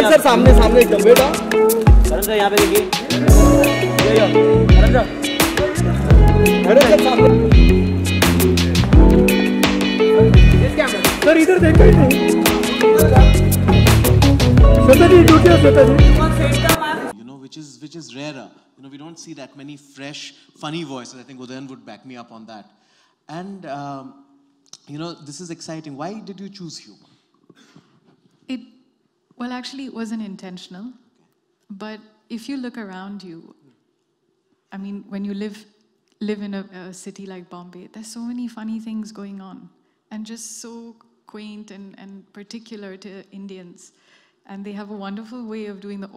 Sir सामने सामने एकदम बेटा करण सर यहाँ पे देखिए करण सर सामने सर इधर देखो ही नहीं Shweta ji duty Shweta ji which is rarer. We don't see that many fresh funny voices. I think Udayan would back me up on that. And this is exciting. Why did you choose humor? Well, actually, it wasn't intentional. But if you look around you, I mean, when you live in a city like Bombay, there's so many funny things going on, and just so quaint and particular to Indians. And they have a wonderful way of doing the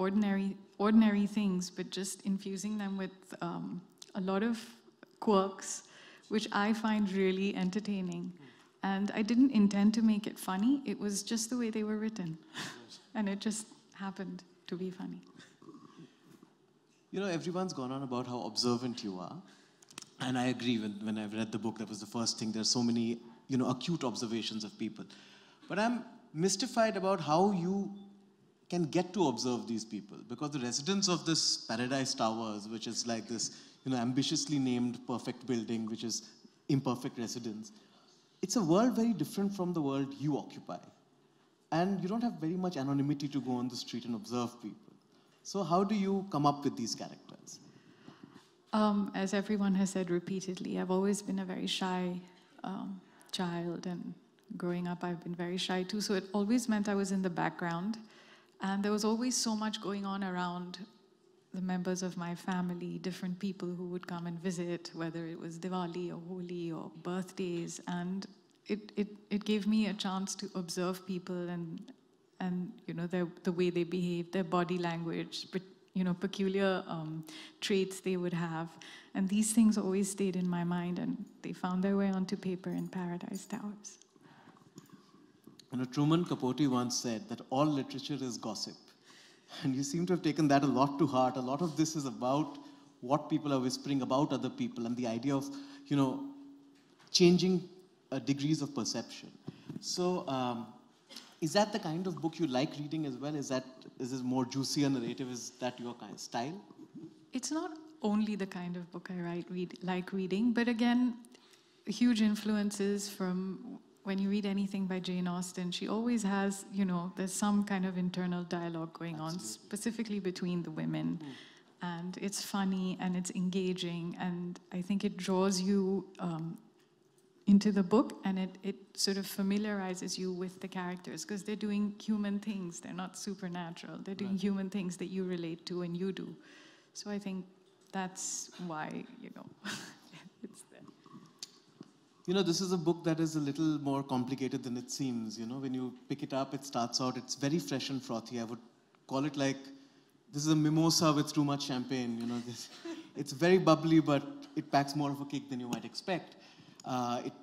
ordinary things, but just infusing them with a lot of quirks, which I find really entertaining. And I didn't intend to make it funny. It was just the way they were written. And it just happened to be funny. Everyone's gone on about how observant you are. And I agree, when I read the book, that was the first thing. There's so many, acute observations of people. But I'm mystified about how you can get to observe these people. Because the residents of this Paradise Towers, which is like this, ambitiously named perfect building, which is imperfect residence, it's a world very different from the world you occupy. And you don't have very much anonymity to go on the street and observe people. So how do you come up with these characters? As everyone has said repeatedly, I've always been a very shy child, and growing up I've been very shy too, so it always meant I was in the background, and there was always so much going on around the members of my family, different people who would come and visit, whether it was Diwali or Holi or birthdays, and it gave me a chance to observe people and the way they behave, their body language, but peculiar traits they would have. And these things always stayed in my mind, and they found their way onto paper in Paradise Towers. Truman Capote once said that all literature is gossip. And you seem to have taken that a lot to heart. A lot of this is about what people are whispering about other people, and the idea of, changing degrees of perception. So, is that the kind of book you like reading as well? Is this more juicier narrative? Is that your kind of style? It's not only the kind of book I like reading, but again, huge influences from when you read anything by Jane Austen. She always has, there's some kind of internal dialogue going on, specifically between the women. And it's funny and it's engaging, and I think it draws you into the book, and it sort of familiarizes you with the characters, because they're doing human things. They're not supernatural. They're doing human things that you relate to and you do. So I think that's why, it's there. This is a book that is a little more complicated than it seems. When you pick it up, it starts out, it's very fresh and frothy. I would call it like, this is a mimosa with too much champagne. It's very bubbly, but it packs more of a kick than you might expect. It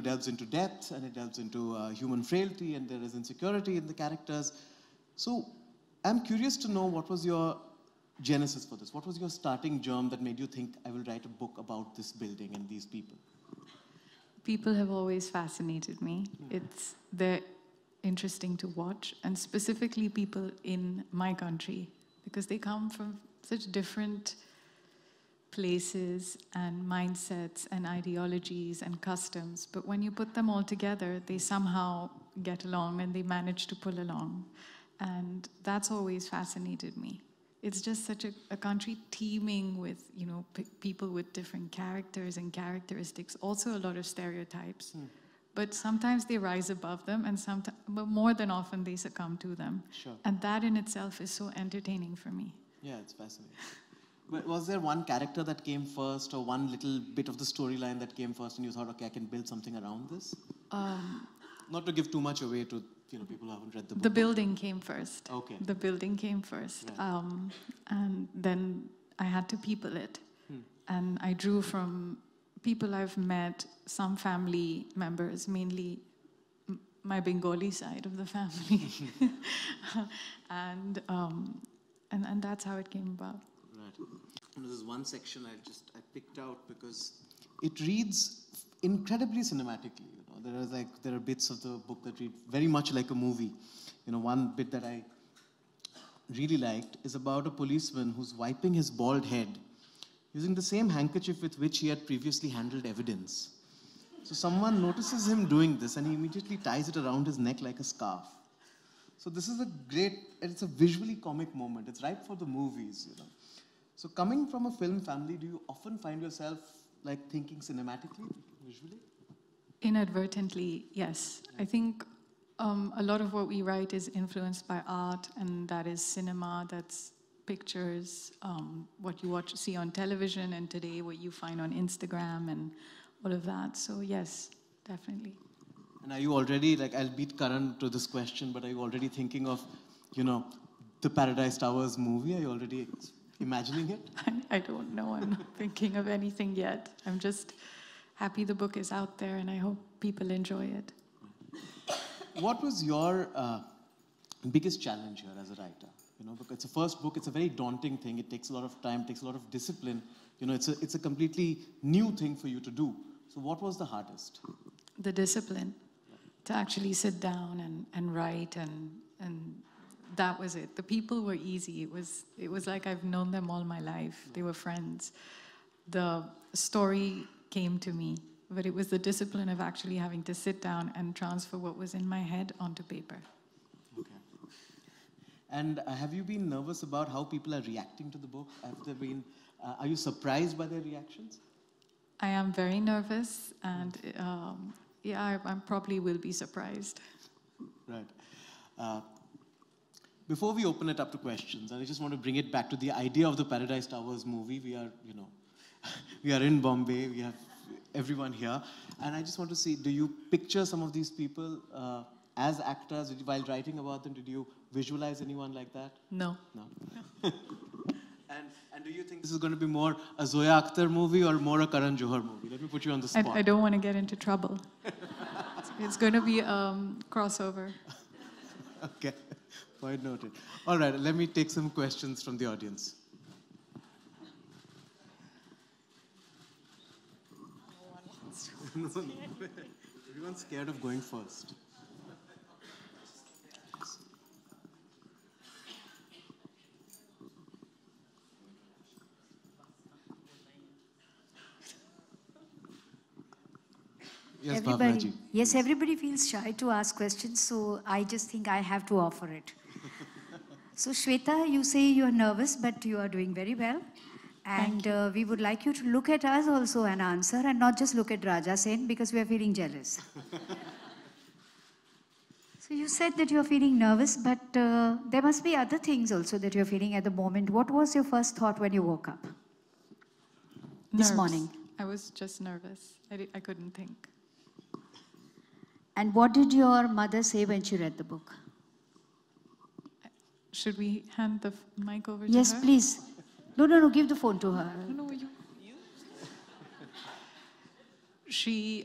delves into depth, and it delves into human frailty, and there is insecurity in the characters. So I'm curious to know, what was your genesis for this? What was your starting germ that made you think, I will write a book about this building and these people? People have always fascinated me. They're interesting to watch, and specifically people in my country, because they come from such different places and mindsets and ideologies and customs, but when you put them all together, they somehow get along, and they manage to pull along. And that's always fascinated me. It's just such a country teeming with, people with different characters and characteristics, also a lot of stereotypes. But sometimes they rise above them, and but more than often they succumb to them. Sure. And that in itself is so entertaining for me. Yeah, it's fascinating. But was there one character that came first, or one little bit of the storyline that came first, and you thought, okay, I can build something around this? Not to give too much away to people who haven't read the book. The building came first. Okay. The building came first. Right. And then I had to people it. And I drew from people I've met, some family members, mainly my Bengali side of the family. and that's how it came about. Right. This is one section I picked out because it reads incredibly cinematically. There are bits of the book that read very much like a movie. One bit that I really liked is about a policeman who's wiping his bald head using the same handkerchief with which he had previously handled evidence. So someone notices him doing this and he immediately ties it around his neck like a scarf. So this is it's a visually comic moment. It's ripe for the movies, So coming from a film family, do you often find yourself thinking cinematically, visually? Inadvertently, yes. I think a lot of what we write is influenced by art, and that is cinema, that's pictures, what you see on television, and today what you find on Instagram and all of that. So yes, definitely. And are you already, I'll beat Karan to this question, but are you already thinking of, the Paradise Towers movie? Are you already imagining it? I don't know. I'm not thinking of anything yet. I'm just happy the book is out there, and I hope people enjoy it. What was your biggest challenge here as a writer? Because it's a first book, it's a very daunting thing. It takes a lot of time, takes a lot of discipline. It's a completely new thing for you to do. So what was the hardest? The discipline, to actually sit down and write, and that was it. The people were easy. It was like I've known them all my life. They were friends. The story came to me, but it was the discipline of actually having to sit down and transfer what was in my head onto paper. Okay. And have you been nervous about how people are reacting to the book? Are you surprised by their reactions? I am very nervous, and I probably will be surprised. Right. Before we open it up to questions, I just want to bring it back to the idea of the Paradise Towers movie. We are, we are in Bombay. We have everyone here. And I just want to see, do you picture some of these people as actors? While writing about them, did you visualize anyone like that? No. No. And do you think this is going to be more a Zoya Akhtar movie or more a Karan Johar movie? Let me put you on the spot. I don't want to get into trouble. It's going to be crossover. Okay. Point noted. All right, let me take some questions from the audience. Everyone's scared of going first. Yes, Bhavnaji. Yes, everybody feels shy to ask questions, so I just think I have to offer it. So, Shweta, you say you're nervous, but you are doing very well. And we would like you to look at us also and answer, and not just look at Raja Sen, because we are feeling jealous. So you said that you're feeling nervous, but there must be other things also that you're feeling at the moment. What was your first thought when you woke up this morning? I was just nervous. I couldn't think. And what did your mother say when she read the book? Should we hand the mic over to her? Yes, please. No, give the phone to her. No, you. She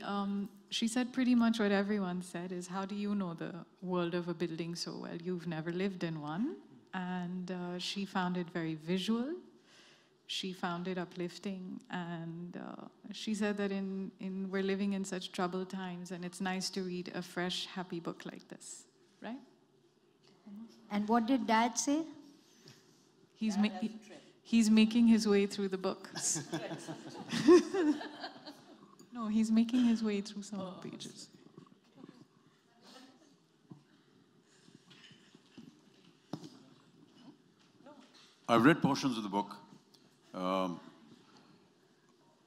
said pretty much what everyone said is, how do you know the world of a building so well? You've never lived in one. And she found it very visual. She found it uplifting. And she said that we're living in such troubled times, and it's nice to read a fresh, happy book like this, right? And what did Dad say? He's making his way through the book. No, he's making his way through some of the pages. I've read portions of the book.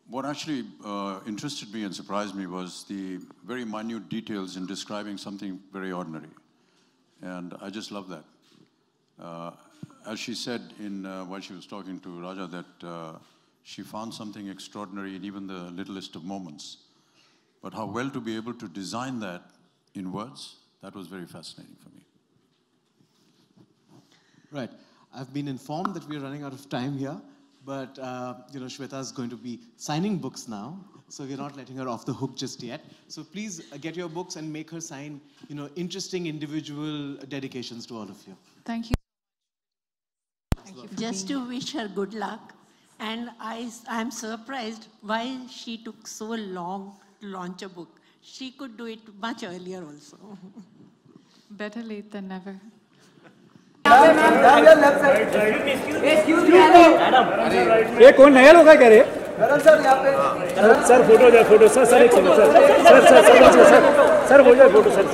What actually interested me and surprised me was the very minute details in describing something very ordinary. And I just love that. As she said while she was talking to Raja, that she found something extraordinary in even the littlest of moments. But how well to be able to design that in words. That was very fascinating for me. Right. I've been informed that we're running out of time here, but Shweta is going to be signing books now, so we're not letting her off the hook just yet. So please get your books and make her sign, interesting individual dedications to all of you. Thank you. Thank you for Just to wish her good luck. And I'm surprised why she took so long to launch a book. She could do it much earlier also. Better late than never. ये कौन नया लोग है क्या रे? Sir photo जाए photo sir एक second sir हो जाए photo sir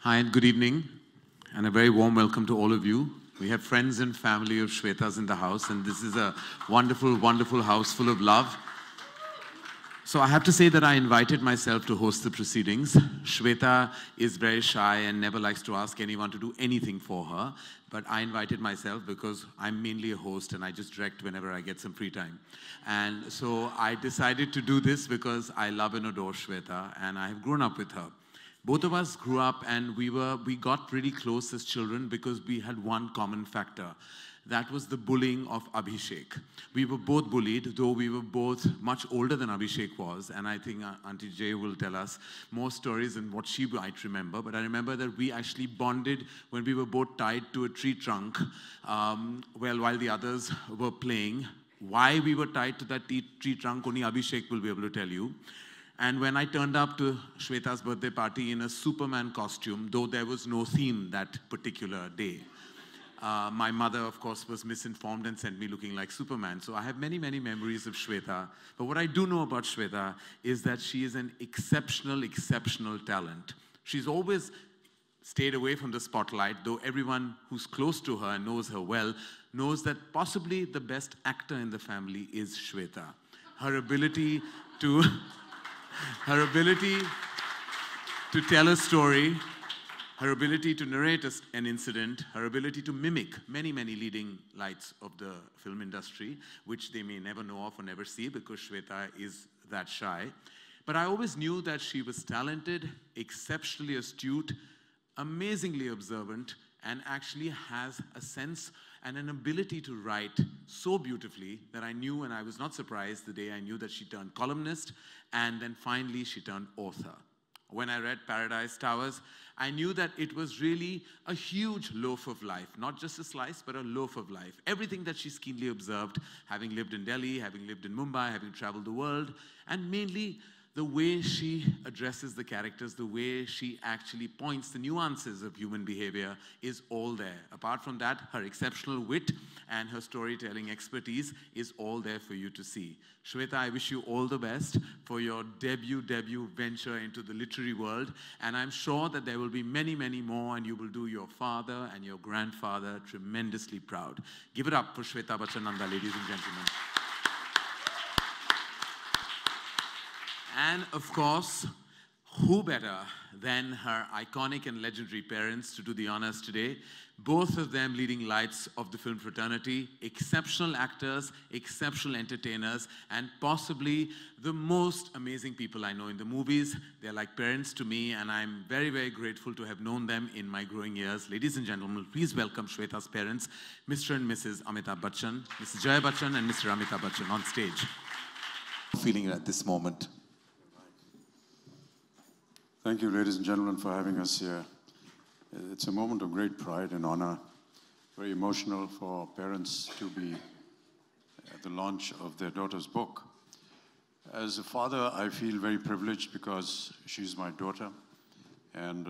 Hi and good evening, and a very warm welcome to all of you. We have friends and family of Shweta's in the house, and this is a wonderful, wonderful house full of love. So I have to say that I invited myself to host the proceedings. Shweta is very shy and never likes to ask anyone to do anything for her, but I invited myself because I'm mainly a host and I just direct whenever I get some free time. And so I decided to do this because I love and adore Shweta, and I have grown up with her. Both of us grew up and we got really close as children because we had one common factor. That was the bullying of Abhishek. We were both bullied, though we were both much older than Abhishek was. And I think Auntie Jaya will tell us more stories than what she might remember. But I remember that we actually bonded when we were both tied to a tree trunk while the others were playing. Why we were tied to that tree trunk, only Abhishek will be able to tell you. And when I turned up to Shweta's birthday party in a Superman costume, though there was no theme that particular day, my mother, of course, was misinformed and sent me looking like Superman. So I have many, many memories of Shweta. But what I do know about Shweta is that she is an exceptional, exceptional talent. She's always stayed away from the spotlight, though everyone who's close to her and knows her well knows that possibly the best actor in the family is Shweta. Her ability to tell a story, her ability to narrate an incident, her ability to mimic many, many leading lights of the film industry, which they may never know of or never see because Shweta is that shy. But I always knew that she was talented, exceptionally astute, amazingly observant, and actually has a sense and an ability to write so beautifully that I knew, and I was not surprised the day I knew that she turned columnist, and then finally she turned author. When I read Paradise Towers, I knew that it was really a huge loaf of life, not just a slice, but a loaf of life. Everything that she's keenly observed, having lived in Delhi, having lived in Mumbai, having traveled the world, and mainly the way she addresses the characters, the way she actually points the nuances of human behavior is all there. Apart from that, her exceptional wit and her storytelling expertise is all there for you to see. Shweta, I wish you all the best for your debut venture into the literary world. And I'm sure that there will be many, many more, and you will do your father and your grandfather tremendously proud. Give it up for Shweta Bachchan, Nanda, ladies and gentlemen. And of course, who better than her iconic and legendary parents to do the honors today? Both of them leading lights of the film fraternity, exceptional actors, exceptional entertainers, and possibly the most amazing people I know in the movies. They're like parents to me, and I'm very, very grateful to have known them in my growing years. Ladies and gentlemen, please welcome Shweta's parents, Mr. and Mrs. Amitabh Bachchan, Mrs. Jaya Bachchan, and Mr. Amitabh Bachchan on stage. Feeling at this moment? Thank you, ladies and gentlemen, for having us here. It's a moment of great pride and honor, very emotional for parents to be at the launch of their daughter's book. As a father, I feel very privileged because she's my daughter, and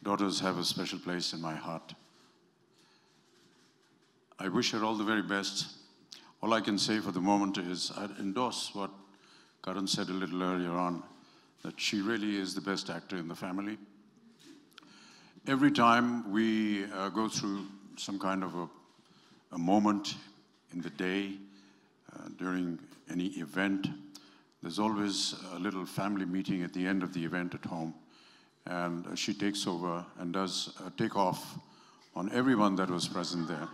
daughters have a special place in my heart. I wish her all the very best. All I can say for the moment is I'd endorse what Karan said a little earlier on, that she really is the best actor in the family. Every time we go through some kind of a moment in the day, during any event, there's always a little family meeting at the end of the event at home. and she takes over and does a takeoff on everyone that was present there.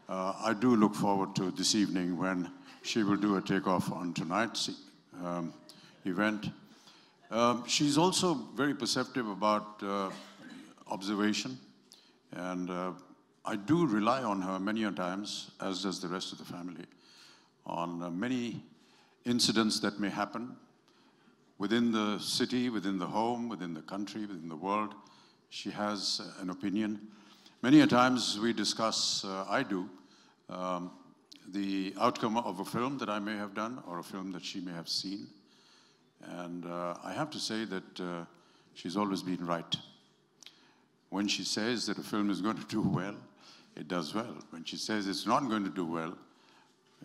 I do look forward to this evening when she will do a takeoff on tonight's event. She's also very perceptive about observation, and I do rely on her many a times, as does the rest of the family, on many incidents that may happen within the city, within the home, within the country, within the world. She has an opinion. Many a times we discuss, I do, the outcome of a film that I may have done or a film that she may have seen. And I have to say that she's always been right. When she says that a film is going to do well, it does well. When she says it's not going to do well,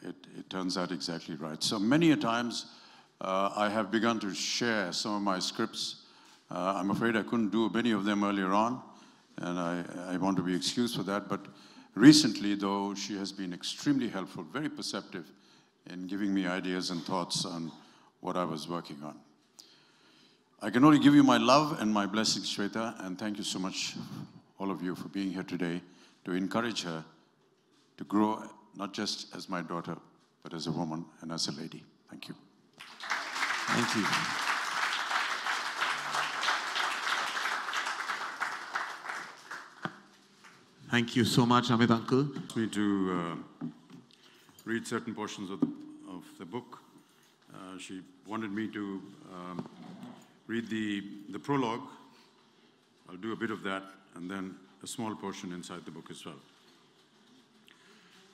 it turns out exactly right. So many a times I have begun to share some of my scripts. I'm afraid I couldn't do many of them earlier on, and I want to be excused for that. But recently, though, she has been extremely helpful, very perceptive in giving me ideas and thoughts on what I was working on. I can only give you my love and my blessings, Shweta, and thank you so much, all of you, for being here today to encourage her to grow, not just as my daughter, but as a woman and as a lady. Thank you. Thank you. Thank you so much, Amit Uncle. Me to read certain portions of the book. She wanted me to read the prologue. I'll do a bit of that, and then a small portion inside the book as well.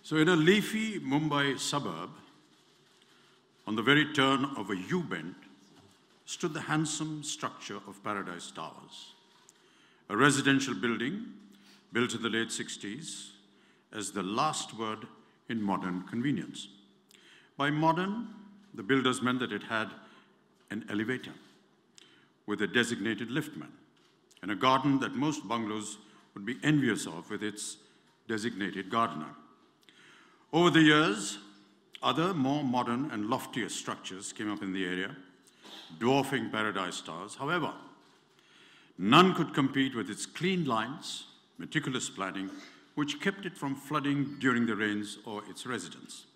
So in a leafy Mumbai suburb, on the very turn of a U-bend, stood the handsome structure of Paradise Towers, a residential building built in the late 60s as the last word in modern convenience. By modern, the builders meant that it had an elevator with a designated liftman and a garden that most bungalows would be envious of with its designated gardener. Over the years, other more modern and loftier structures came up in the area, dwarfing Paradise Towers. However, none could compete with its clean lines, meticulous planning, which kept it from flooding during the rains or its residents.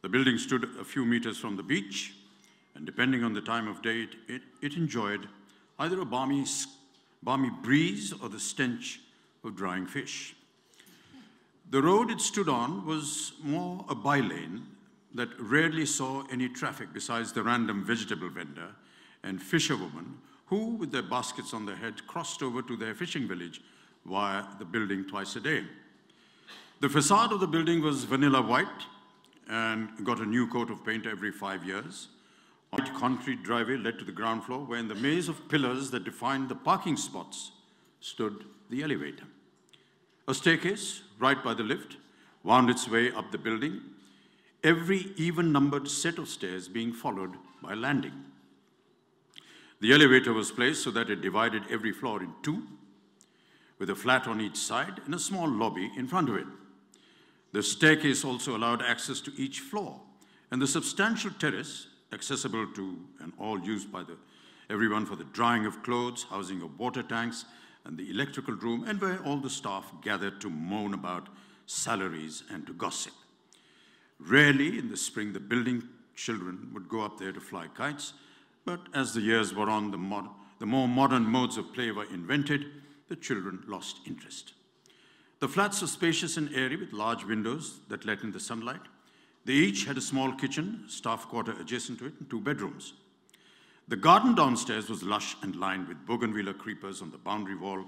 The building stood a few meters from the beach, and depending on the time of day, it enjoyed either a balmy breeze or the stench of drying fish. The road it stood on was more a bylane that rarely saw any traffic besides the random vegetable vendor and fisherwoman who, with their baskets on their head, crossed over to their fishing village via the building twice a day. The facade of the building was vanilla white and got a new coat of paint every 5 years. A white concrete driveway led to the ground floor, where in the maze of pillars that defined the parking spots stood the elevator. A staircase, right by the lift, wound its way up the building, every even-numbered set of stairs being followed by a landing. The elevator was placed so that it divided every floor in two, with a flat on each side and a small lobby in front of it. The staircase also allowed access to each floor, and the substantial terrace, accessible to and all used by everyone for the drying of clothes, housing of water tanks, and the electrical room, and where all the staff gathered to moan about salaries and to gossip. Rarely in the spring, the building children would go up there to fly kites, but as the years wore on, the more modern modes of play were invented, the children lost interest. The flats were spacious and airy with large windows that let in the sunlight. They each had a small kitchen, staff quarter adjacent to it, and 2 bedrooms. The garden downstairs was lush and lined with bougainvillea creepers on the boundary wall,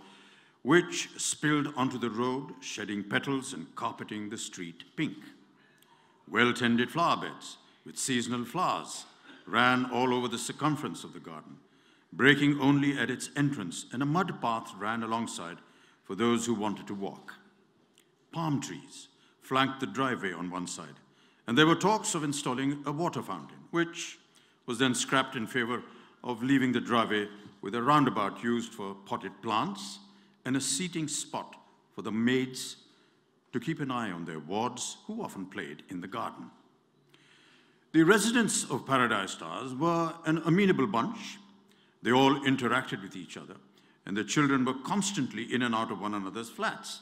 which spilled onto the road, shedding petals and carpeting the street pink. Well-tended flower beds with seasonal flowers ran all over the circumference of the garden, breaking only at its entrance, and a mud path ran alongside for those who wanted to walk. Palm trees flanked the driveway on one side, and there were talks of installing a water fountain, which was then scrapped in favor of leaving the driveway with a roundabout used for potted plants and a seating spot for the maids to keep an eye on their wards, who often played in the garden. The residents of Paradise Towers were an amenable bunch, They all interacted with each other, and the children were constantly in and out of one another's flats.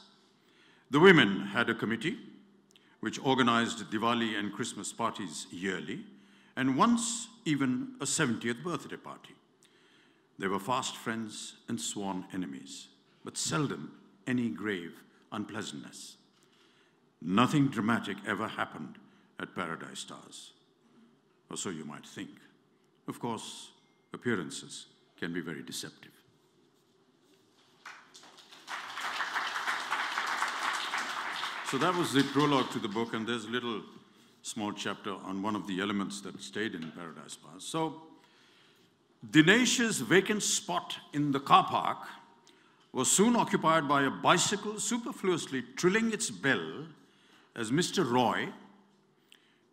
The women had a committee which organized Diwali and Christmas parties yearly, and once even a 70th birthday party. They were fast friends and sworn enemies, but seldom any grave unpleasantness. Nothing dramatic ever happened at Paradise Stars, or so you might think. Of course, appearances can be very deceptive. So that was the prologue to the book, and there's a little small chapter on one of the elements that stayed in Paradise Stars. So Dinesh's vacant spot in the car park was soon occupied by a bicycle superfluously trilling its bell as Mr. Roy,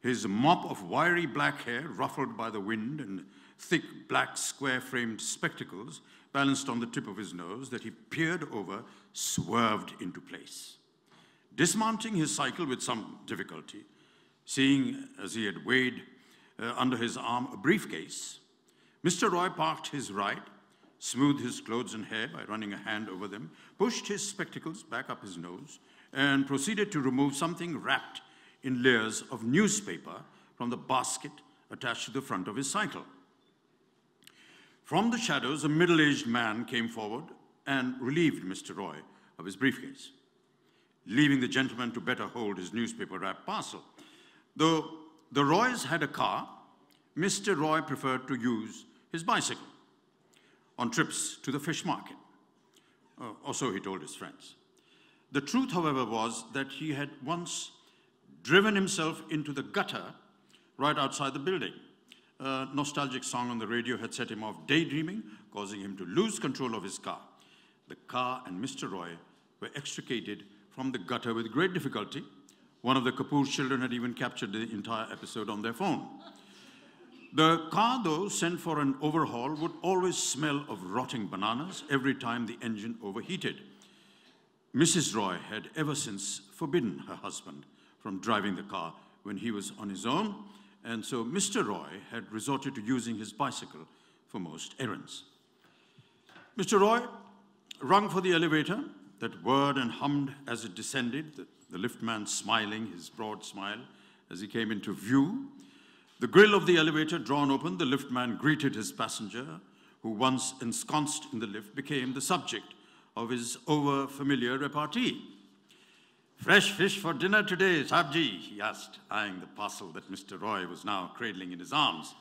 his mop of wiry black hair ruffled by the wind and thick black square-framed spectacles balanced on the tip of his nose that he peered over, swerved into place. Dismounting his cycle with some difficulty, seeing as he had weighed under his arm a briefcase, Mr. Roy parked his ride, smoothed his clothes and hair by running a hand over them, pushed his spectacles back up his nose, and proceeded to remove something wrapped in layers of newspaper from the basket attached to the front of his cycle. From the shadows, a middle-aged man came forward and relieved Mr. Roy of his briefcase, leaving the gentleman to better hold his newspaper-wrapped parcel. Though the Roys had a car, Mr. Roy preferred to use his bicycle on trips to the fish market, or so he told his friends. The truth, however, was that he had once driven himself into the gutter right outside the building. A nostalgic song on the radio had set him off daydreaming, causing him to lose control of his car. The car and Mr. Roy were extricated from the gutter with great difficulty. One of the Kapoor children had even captured the entire episode on their phone. The car, though, sent for an overhaul, would always smell of rotting bananas every time the engine overheated. Mrs. Roy had ever since forbidden her husband from driving the car when he was on his own, and so Mr. Roy had resorted to using his bicycle for most errands. Mr. Roy rung for the elevator that whirred and hummed as it descended, the liftman smiling his broad smile as he came into view. The grille of the elevator drawn open, the liftman greeted his passenger, who once ensconced in the lift became the subject of his over-familiar repartee. "Fresh fish for dinner today, Sabji," he asked, eyeing the parcel that Mr. Roy was now cradling in his arms.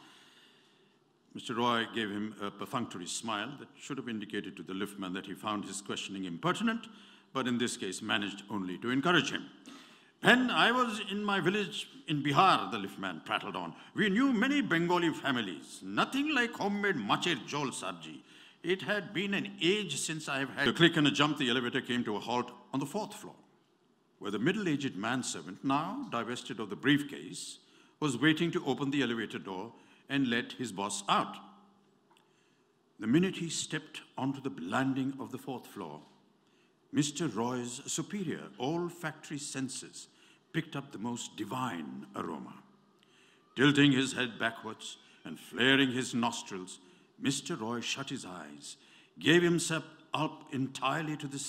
Mr. Roy gave him a perfunctory smile that should have indicated to the liftman that he found his questioning impertinent, but in this case managed only to encourage him. "When I was in my village in Bihar," the liftman prattled on, "we knew many Bengali families. Nothing like homemade macher jol, Sabji. It had been an age since I have had..." A click and a jump, the elevator came to a halt on the 4th floor, where the middle-aged manservant, now divested of the briefcase, was waiting to open the elevator door and let his boss out. The minute he stepped onto the landing of the 4th floor, Mr. Roy's superior olfactory senses picked up the most divine aroma. Tilting his head backwards and flaring his nostrils, Mr. Roy shut his eyes, gave himself up entirely to the